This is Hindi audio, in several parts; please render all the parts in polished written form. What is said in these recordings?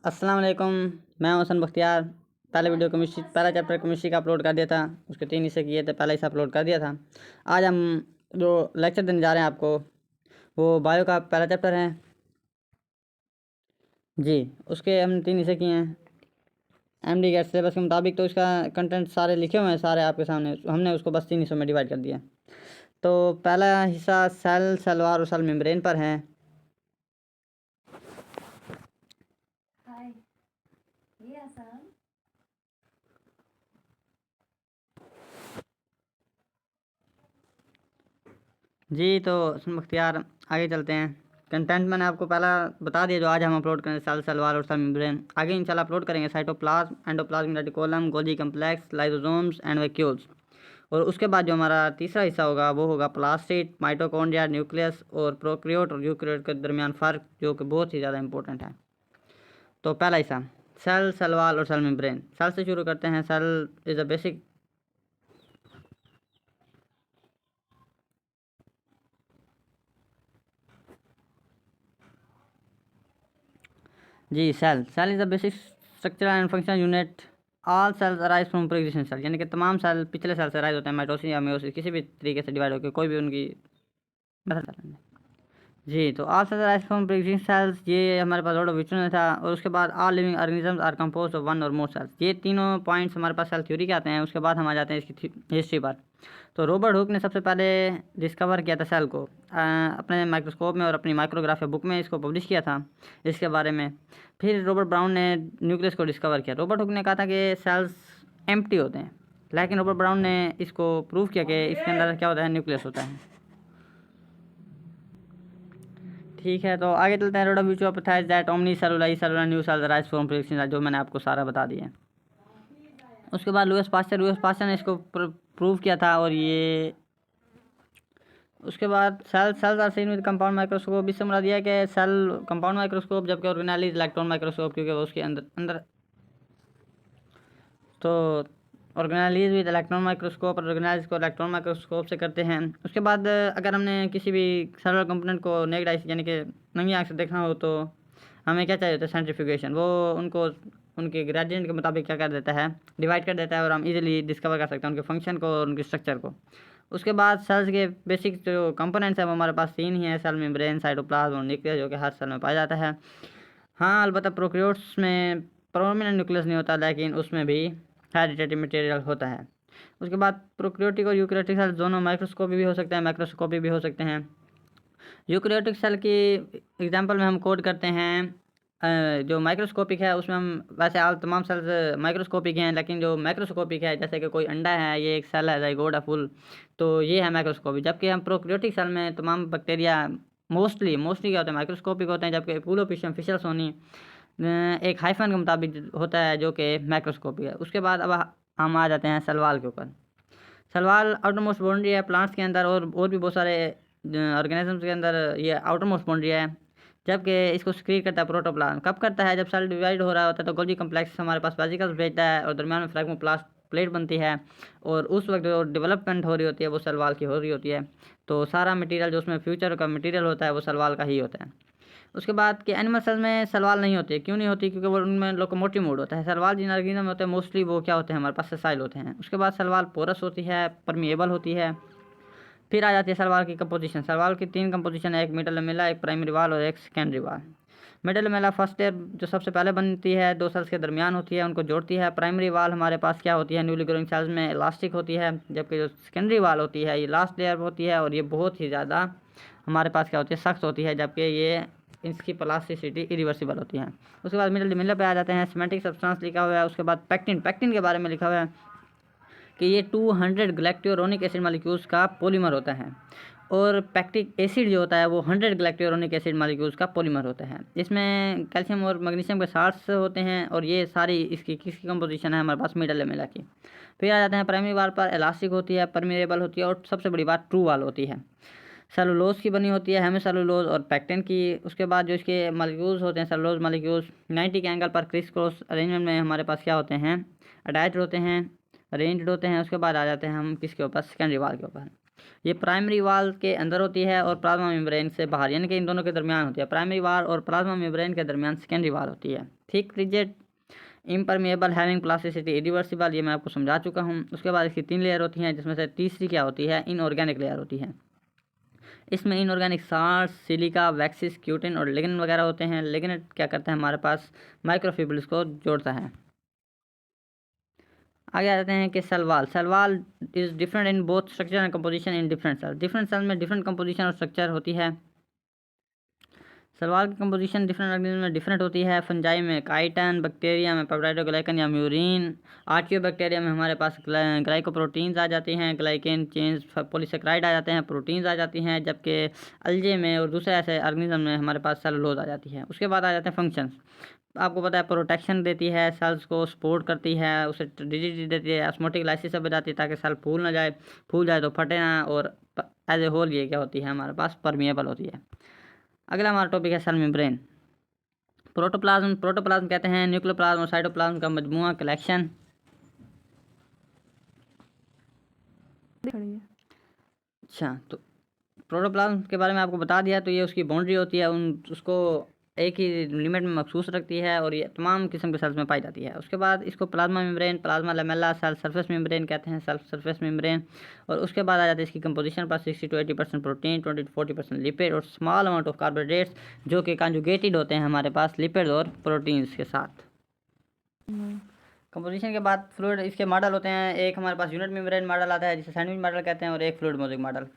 अस्सलाम वालेकुम। मैं हसन बख्तियार। पहला चैप्टर केमिस्ट्री का अपलोड कर दिया था, उसके 3 हिस्से किए थे, पहला हिस्सा अपलोड कर दिया था। आज हम जो लेक्चर देने जा रहे हैं आपको, वो बायो का पहला चैप्टर है जी। उसके हम 3 हिस्से किए हैं एमडी गैस सिलेबस के मुताबिक। तो इसका कंटेंट सारे लिखे हुए हैं, सारे आपके सामने। हमने उसको बस 3 हिस्सों में डिवाइड कर दिया। तो पहला हिस्सा सेल, सेलवार और सेल मेम्ब्रेन पर है। जी, तो हसन बख्तियार आगे चलते हैं। कंटेंट मैंने आपको पहला बता दिया, जो आज हम अपलोड करें, सेल, सेलवार और सेल मेम्ब्रेन। आगे इंशाल्लाह अपलोड करेंगे cytoplasm, endoplasmic reticulum, Golgi complex, lysosomes and vacuoles. और उसके बाद जो हमारा तीसरा हिस्सा होगा वो होगा प्लास्टिड, माइटोकॉन्ड्रिया, न्यूक्लियस और प्रोकैरियोट और यूकैरियोट के दरमियान फ़र्क, जो कि बहुत ही ज़्यादा इंपॉर्टेंट है। तो पहला हिस्सा सेल, सेलवाल और सेल मेम्ब्रेन। सेल से शुरू करते हैं। सेल इज़ अ बेसिक जी। Cell is a basic structural and functional unit. All cells arise from pre existing cell, यानी कि तमाम सेल पिछले सेल से अराइज होते हैं, माइटोसिस या मेयोसिस, किसी भी तरीके से डिवाइड होकर, कोई भी उनकी मेथड। जी, तो all cells arise from pre existing cells, ये हमारे पास ऑर्डर विचुअल में था। और उसके बाद all living organisms are composed of one or more sales. ये तीनों पॉइंट्स हमारे पास सेल थ्योरी के आते हैं। उसके बाद हम आ जाते हैं इसकी हिस्ट्री पर। तो रॉबर्ट हुक ने सबसे पहले डिस्कवर किया था सेल को, अपने माइक्रोस्कोप में और अपनी माइक्रोग्राफी बुक में इसको पब्लिश किया था इसके बारे में। फिर रॉबर्ट ब्राउन ने न्यूक्लियस को डिस्कवर किया। रॉबर्ट हुक ने कहा था कि सेल्स एम्प्टी होते हैं, लेकिन रॉबर्ट ब्राउन ने इसको प्रूव किया कि इसके अंदर क्या होता है, न्यूक्लियस होता है। ठीक है, तो आगे चलते हैं। रोड ऑफ दैट ओमनी सेलुलाई cellular new cell rise from production, जो मैंने आपको सारा बता दिया। उसके बाद लुईस पास्चर ने इसको प्रूव किया था। और ये उसके बाद cells are seen with compound microscope. इससे मुराद दिया कि सेल कंपाउंड माइक्रोस्कोप, जबकि ऑर्गेनाइज इलेक्ट्रॉन माइक्रोस्कोप, क्योंकि वो उसके अंदर तो ऑर्गेनाइज विद इलेक्ट्रॉन माइक्रोस्कोप और ऑर्गेनाइज को इलेक्ट्रॉन माइक्रोस्कोप से करते हैं। उसके बाद अगर हमने किसी भी सेलुलर कंपोनेंट को नेक्ड आई यानी कि नंगी आँख से देखना हो, तो हमें क्या चाहिए होता है, सेंट्रीफ्यूगेशन। वो उनको उनके ग्रेडियंट के मुताबिक क्या कर देता है, डिवाइड कर देता है, और हम इजीली डिस्कवर कर सकते हैं उनके फंक्शन को और उनके स्ट्रक्चर को। उसके बाद सेल्स के बेसिक जो कंपोनेंट्स हैं वो हमारे पास 3 ही हैं, सेल मेम्ब्रेन, साइटोप्लाज्म और न्यूक्लियस, जो कि हर सेल में पाया जाता है। हाँ, अलबत्ता प्रोकैरियोट्स में प्रोमिनेंट न्यूक्लियस नहीं होता, लेकिन उसमें भी हेरिडिटरी मटेरियल होता है। उसके बाद प्रोकैरियोटिक और यूकैरियोटिक सेल दोनों माइक्रोस्कोपी भी हो सकते हैं, मैक्रोस्कोपी भी हो सकते हैं। यूकैरियोटिक सेल की एग्जांपल में हम कोड करते हैं, जो माइक्रोस्कोपिक है उसमें हम वैसे आल तमाम सेल्स माइक्रोस्कोपिक हैं, लेकिन जो मैक्रोस्कोपिक है, जैसे कि कोई अंडा है, ये एक सेल है, ज़ाइगोट है फुल, तो ये है माइक्रोस्कोपिक। जबकि हम प्रोकैरियोटिक सेल में तमाम बैक्टीरिया मोस्टली क्या होते हैं, माइक्रोस्कोपिक होते हैं, जबकि पुलोपिशियम, फिशर सोनी एक हाइफन के मुताबिक होता है, जो कि माइक्रोस्कोपिक है। उसके बाद अब हम आ जाते हैं सलवाल के ऊपर। सलवाल आउटर मोस्ट बाउंड्री है प्लांट्स के अंदर, और भी बहुत सारे ऑर्गेनिजम्स के अंदर ये आउटर मोस्ट बाउंड्री है। जबकि इसको सक्रिय करता है प्रोटोप्लाज्म। कब करता है, जब सेल डिवाइड हो रहा होता है, तो गोल्गी कम्प्लेक्स हमारे पास वेसिकल्स भेजता है और दरमियान में फ्लैग्मोप्लास्ट प्लेट बनती है, और उस वक्त जो डेवलपमेंट हो रही होती है वो सलवाल की हो रही होती है। तो सारा मटेरियल जो उसमें फ्यूचर का मटेरियल होता है वो सलवाल का ही होता है। उसके बाद कि एनिमल सेल्स में सलवाल नहीं होती। क्यों नहीं होती? क्योंकि वो उनमें लोकोमोटिव मोड होता है। सलवाल जिन ऑर्गेनिज्म में होते हैं मोस्टली वो क्या होते हैं, हमारे पास सेसाइल होते हैं। उसके बाद सलवाल पोरस होती है, परमिएबल होती है। फिर आ जाती है सलवाल की कंपोजिशन। सलवाल की 3 कंपोजिशन है, एक मिडल लमेला, एक प्राइमरी वाल और एक सेकेंडरी वाल। मिडल लमेला फर्स्ट लेयर जो सबसे पहले बनती है, 2 सेल्स के दरमियान होती है, उनको जोड़ती है। प्राइमरी वाल हमारे पास क्या होती है, न्यूली ग्रोइंग सेल्स में इलास्टिक होती है। जबकि जो सेकेंडरी वाल होती है ये लास्ट लेयर होती है, और ये बहुत ही ज़्यादा हमारे पास क्या होती है, सख्त होती है, जबकि ये इसकी प्लास्टिसिटी इरिवर्सिबल होती है। उसके बाद मिडल लमेला पे आ जाते हैं। सिमेंटिक सब्सटेंस लिखा हुआ है। उसके बाद पैक्टिन के बारे में लिखा हुआ है कि ये 200 ग्लैक्टोरोनिक एसिड मालिक्यूल्स का पॉलीमर होता है, और पैक्टिक एसिड जो होता है वो 100 ग्लैक्टोरोनिक एसिड मालिक्यूल्स का पॉलीमर होता है। इसमें कैल्शियम और मैग्नीशियम के साल्ट्स होते हैं, और ये सारी इसकी किसकी कंपोजिशन है, हमारे पास मिडल लमेला की। फिर आ जाते हैं प्राइमरी वाल पर। इलास्टिक होती है, परमिएबल होती है, और सबसे बड़ी बात ट्रू वाल होती है। सेलुलोज की बनी होती है, हेमिसेलुलोज और पैक्टिन की। उसके बाद जो इसके मालिक्यूल्स होते हैं, सेलुलोज मालिक्यूल्स 90 के एंगल पर क्रिस क्रॉस अरेंजमेंट में हमारे पास क्या होते हैं, अटैच्ड होते हैं, अरेंज्ड होते हैं। उसके बाद आ जाते हैं हम किसके ऊपर, सेकेंडरी वाल के ऊपर। ये प्राइमरी वाल के अंदर होती है और प्लाज्मा मेम्ब्रेन से बाहर, यानी कि इन दोनों के दरमियान होती है। प्राइमरी वाल और प्लाज्मा मेम्ब्रेन के दरमियान सेकेंडरी वाल होती है। Thick rigid impermeable having plasticity irreversible, ये मैं आपको समझा चुका हूँ। उसके बाद इसकी 3 लेयर होती हैं, जिसमें से तीसरी क्या होती है, इनऑर्गेनिक लेयर होती है। इसमें इनऑर्गेनिक साल्ट, सिलिका, वैक्सिस, क्यूटिन और लिग्निन वगैरह होते हैं। लिग्निन क्या करता है, हमारे पास माइक्रोफिब्रिल्स को जोड़ता है। आगे आ जाते हैं कि cell wall is different in both structure and composition in different cell. Different cell में डिफरेंट कंपोजिशन और स्ट्रक्चर होती है। सेल वाल की कंपोजिशन डिफरेंट ऑर्गेनिज्म में डिफरेंट होती है। फंजाई में काइटन, बैक्टीरिया में पेप्टाइडोग्लाइकन या म्यूरिन, आर्कियोबैक्टीरिया में हमारे पास ग्लाइकोप्रोटीन्स आ जाती हैं, ग्लाइकेन चेंज पॉलीसेक्राइड आ जाते हैं, प्रोटीन्स आ जाती हैं, जबकि अलजे में और दूसरे ऐसे ऑर्गेनिज्म में हमारे पास सेलुलोज आ जाती है। उसके बाद आ जाते हैं फंक्शंस। आपको पता है प्रोटेक्शन देती है, सेल्स को सपोर्ट करती है, उसे रिजिडिटी देती है, ऑस्मोटिक लाइसिस से बचाती है ताकि सेल फूल जाए तो फटे ना, और एज ए होल ये क्या होती है, हमारे पास परमिएबल होती है। अगला हमारा टॉपिक है सेल मेम्ब्रेन। प्रोटोप्लाज्म कहते हैं न्यूक्लियोप्लाज्म और साइटोप्लाज्म का मजमूआ, कलेक्शन। अच्छा, तो प्रोटोप्लाज्म के बारे में आपको बता दिया। तो ये उसकी बाउंड्री होती है, उसको एक ही लिमिट में मखसूस रखती है और ये तमाम किस्म के सेल्स में पाई जाती है। उसके बाद इसको plasma membrane, plasma lamella, cell surface membrane कहते हैं, सेल सरफेस मेम्ब्रेन। और उसके बाद आ जाती है इसकी कंपोजिशन पर 60 to 80% प्रोटीन, 20 to 40% लिपिड और स्मॉल अमाउंट ऑफ कार्बोहाइड्रेट्स, जो कि कंजुगेटेड होते हैं हमारे पास लिपिड और प्रोटीन्स के साथ। कंपोजिशन के बाद फ्लूइड इसके मॉडल होते हैं। एक हमारे पास यूनिट मेम्ब्रेन मॉडल आता है जिसे सैंडविच मॉडल कहते हैं, और एक fluid mosaic model.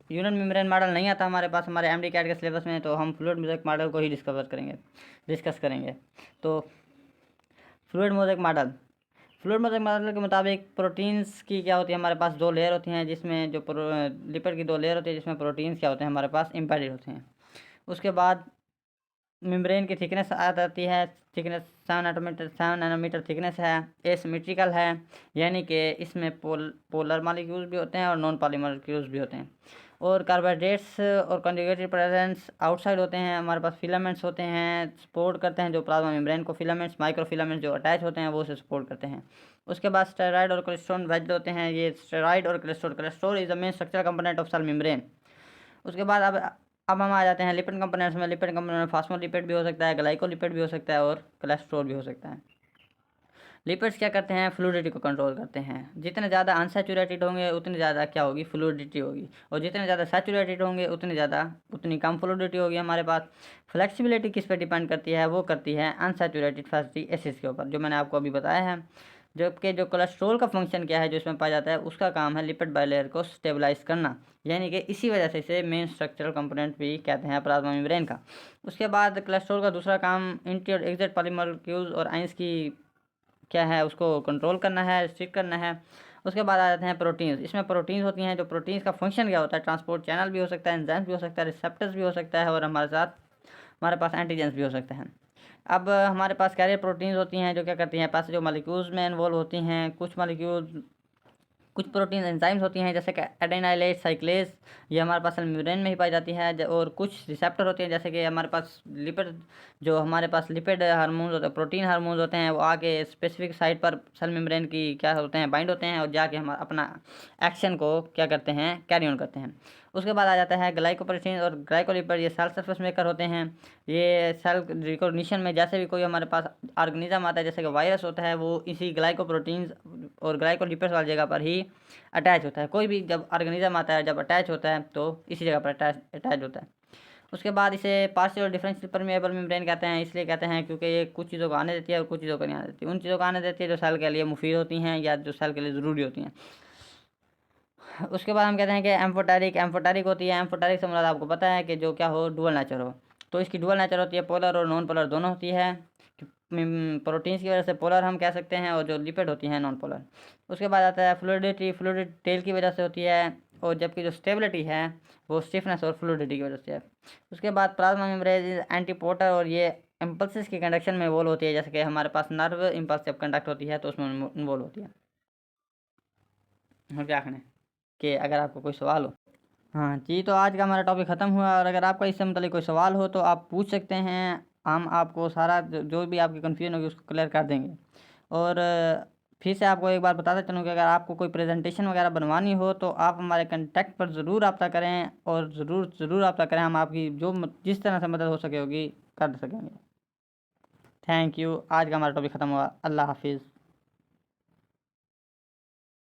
Unit membrane model नहीं आता हमारे पास हमारे एमडी कैट के सिलेबस में, तो हम फ्लूइड मोज़ेक मॉडल को ही डिस्कस करेंगे। तो फ्लूइड मोज़ेक मॉडल के मुताबिक प्रोटीन्स की क्या होती है, हमारे पास 2 लेयर होती हैं, जिसमें जो लिपिड की 2 लेयर होती है, जिसमें प्रोटीन्स क्या होते हैं, हमारे पास एम्बेडेड होते हैं। उसके बाद मेम्ब्रेन की थिकनेस आ जाती है, थिकनेस 7 नैनोमीटर थिकनेस है, एसिमेट्रिकल है, यानी कि इसमें पोलर मॉलिक्यूल्स भी होते हैं और नॉन पॉलर मॉलिक्यूल्स भी होते हैं। और कार्बोहाइड्रेट्स और कंजुगेटेड प्रेजेंस आउटसाइड होते हैं। हमारे पास फिलामेंट्स होते हैं, सपोर्ट करते हैं जो प्लाज्मा मेम्ब्रेन को, फिलामेंट्स माइक्रोफिलामेंट्स जो अटैच होते हैं वो उसे सपोर्ट करते हैं। उसके बाद स्टेरॉइड और कोलेस्ट्रॉल वेज्ड होते हैं। ये स्टेरॉइड और cholesterol is the main structural component of cell membrane. उसके बाद अब हम आ जाते हैं लिपिड कंपोनेंट्स में। लिपिड कंपोनेंट में फास्फोलिपिड भी हो सकता है, ग्लाइकोलिपिड भी हो सकता है और कोलेस्ट्रॉल भी हो सकता है। लिपिड्स क्या करते हैं, फ्लूइडिटी को कंट्रोल करते हैं। जितने ज़्यादा अनसैचुरेटेड होंगे उतनी ज़्यादा क्या होगी, फ्लूइडिटी होगी, और जितने ज़्यादा सैचुरेटेड होंगे उतनी कम फ्लूइडिटी होगी हमारे पास। फ्लेक्सिबिलिटी किस पे डिपेंड करती है, वो करती है अनसैचुरेटेड फैटी एसिड्स के ऊपर, जो मैंने आपको अभी बताया है। जबकि जो कोलेस्ट्रॉल का फंक्शन क्या है, जो इसमें पाया जाता है, उसका काम है लिपिड बाइलेयर को स्टेबलाइज करना, यानी कि इसी वजह से इसे मेन स्ट्रक्चरल कंपोनेंट भी कहते हैं प्लाज्मा मेम्ब्रेन का। उसके बाद कोलेस्ट्रॉल का दूसरा काम एंटी और एग्जिट पॉलीमोलेक्यूल्स और आइंस की क्या है, उसको कंट्रोल करना है, रिस्ट्रिक्ट करना है। उसके बाद आ जाते हैं प्रोटीन्स। इसमें प्रोटीन्स होती हैं, जो प्रोटीन्स का फंक्शन क्या होता है, ट्रांसपोर्ट चैनल भी हो सकता है, एंजाइम्स भी हो सकता है, रिसेप्टर्स भी हो सकता है, और हमारे पास एंटीजेंस भी हो सकते हैं। अब हमारे पास कैरियर प्रोटीन्स होती हैं, जो क्या करती हैं, पास जो मॉलिक्यूल्स में इन्वॉल्व होती हैं। कुछ प्रोटीन एंजाइम्स होती हैं, जैसे कि एडेनाइलेट साइक्लेज, ये हमारे पास सेल मेम्ब्रेन में ही पाई जाती है। और कुछ रिसेप्टर होते हैं, जैसे कि हमारे पास लिपिड हार्मोन्स होते हैं, प्रोटीन हार्मोन्स होते हैं, वो आके स्पेसिफिक साइट पर सेल मेम्ब्रेन की क्या होते हैं, बाइंड होते हैं, और जाके हम अपना एक्शन को क्या करते हैं, कैरी ऑन करते हैं। उसके बाद आ जाता है ग्लाइकोप्रोटीन और ग्लाइकोलिपिड, ये सेल सरफेस मेकर होते हैं। ये सेल रिकॉग्निशन में जैसे भी कोई हमारे पास ऑर्गेनिज्म आता है, जैसे कि वायरस होता है, वो इसी ग्लाइकोप्रोटीन्स और ग्लाइकोलिपिड्स वाली जगह पर ही अटैच होता है। कोई भी जब ऑर्गेनिज्म आता है, जब अटैच होता है, तो इसी जगह पर अटैच होता है। उसके बाद इसे पार्शियल और डिफरेंशियल परमेएबल मेम्ब्रेन कहते हैं। इसलिए कहते हैं क्योंकि ये कुछ चीज़ों को आने देती है और कुछ चीज़ों को नहीं आने देती। उन चीज़ों को आने देती है जो सेल के लिए मुफीद होती हैं या जो सेल के लिए ज़रूरी होती हैं। उसके बाद हम कहते हैं कि एम्फोटेरिक होती है। एम्फोटेरिक से मुराद आपको पता है कि जो क्या हो, डुअल नेचर हो। तो इसकी डुअल नेचर होती है, पोलर और नॉन पोलर दोनों होती है। प्रोटीन्स की वजह से पोलर हम कह सकते हैं, और जो लिपिड होती हैं नॉन पोलर। उसके बाद आता है फ्लूइडिटी टेल की वजह से होती है, और जबकि जो स्टेबिलिटी है वो स्टिफनेस और फ्लूइडिटी की वजह से है। उसके बाद प्लाज्मा मेम्ब्रेन एंटीपोटर, और ये इम्पल्सिस की कंडक्शन में इन्वॉल्व होती है, जैसे कि हमारे पास नर्व इम्पल्स जब कंडक्ट होती है तो उसमें इन्वॉल्व होती है। और क्या कहना है कि अगर आपको कोई सवाल हो। हाँ जी, तो आज का हमारा टॉपिक ख़त्म हुआ, और अगर आपका इससे मतलब कोई सवाल हो तो आप पूछ सकते हैं। हम आपको सारा जो भी आपकी कन्फ्यूजन होगी उसको क्लियर कर देंगे। और फिर से आपको एक बार बताता चलूँ कि अगर आपको कोई प्रेजेंटेशन वगैरह बनवानी हो तो आप हमारे कॉन्टैक्ट पर ज़रूर रब्ता करें, और ज़रूर रब्ता करें। हम आपकी जिस तरह से मदद हो सके होगी कर सकेंगे। Thank you. आज का हमारा टॉपिक ख़त्म हुआ। अल्लाह हाफिज़।